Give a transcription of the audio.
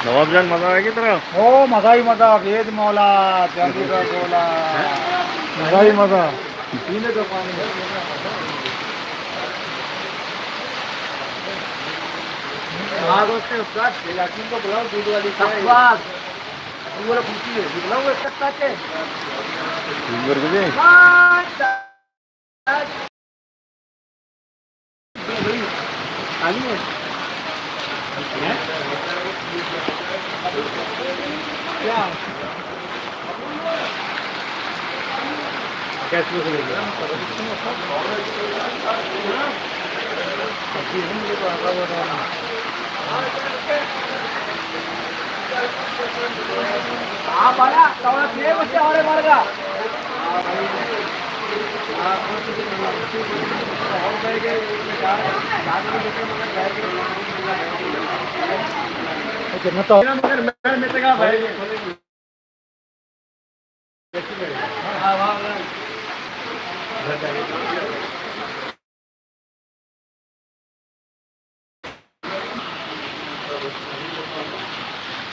नवाबजान मजा आहे की तर हो मजाही मजा भेद मौला जल्दी का बोला मजाही मजा पीने का पानी हाँ दोस्त उसका लेकिन को बुलाओ दूध वाली चाय वो वाला पूछी है बुलाओ एक तक है फिंगर किती खाली है क्या कैसे हो गया हाँ बड़ा कौन से बच्चे और मरेगा मगर मैं भाई